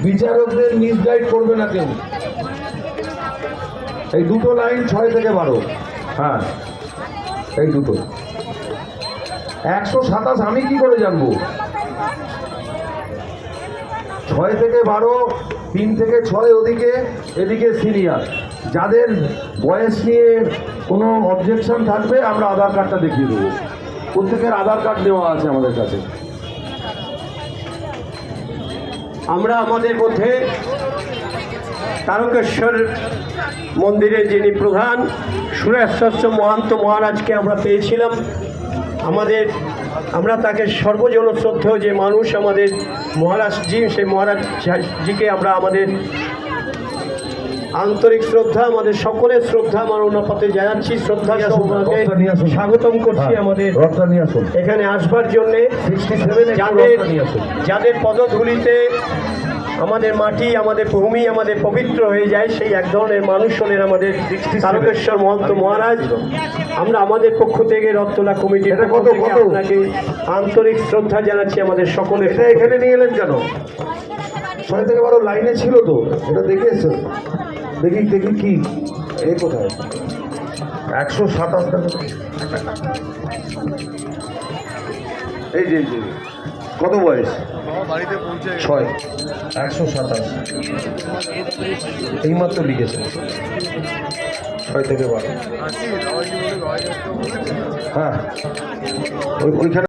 বিচারকদের মিসগাইড করবে না কেউ। এই দুটো লাইন 6 থেকে 12। হ্যাঁ, এই দুটো 127 আমি কি করে জানবো? 6 থেকে 12, 3 থেকে 6 ওদিকে, এদিকে সিনিয়র। যাদের বয়স নিয়ে কোনো অবজেকশন থাকবে আমরা আধার কার্ডটা দেখিয়ে দেবো। প্রত্যেকের আধার কার্ড দেওয়া আছে আমাদের কাছে। আমরা আমাদের মধ্যে তারকেশ্বর মন্দিরের যিনি প্রধান সুরেশ্বর মহান্ত মহারাজকে আমরা পেয়েছিলাম। আমরা তাকে সর্বজন শ্রদ্ধেয় যে মানুষ আমাদের মহারাজজি, সেই মহারাজজিকে আমরা আমাদের আন্তরিক শ্রদ্ধা, আমাদের সকলের শ্রদ্ধা আমার অনুপাতে জানাচ্ছি। শ্রদ্ধা স্বাগতম করছি আমাদের এখানে আসবার জন্যে। যাদের পদধূলিতে আমাদের মাটি, আমাদের ভূমি, আমাদের পবিত্র হয়ে যায়, সেই এক ধরনের মানুষ হলেন আমাদের তারকেশ্বর মহন্ত মহারাজ। আমরা আমাদের পক্ষ থেকে রথতলা কমিটির আপনাকে আন্তরিক শ্রদ্ধা জানাচ্ছি আমাদের সকলের। এখানে নিয়ে এলেন কেন? 6 থেকে 12 লাইনে ছিল তো, এটা দেখে এসো। দেখি কি এ কোথায়? 127 টাকা। এই যে কত বয়স? 6, 127 এইমাত্র লিখেছে। 6 থেকে 12। হ্যাঁ, ওইখানে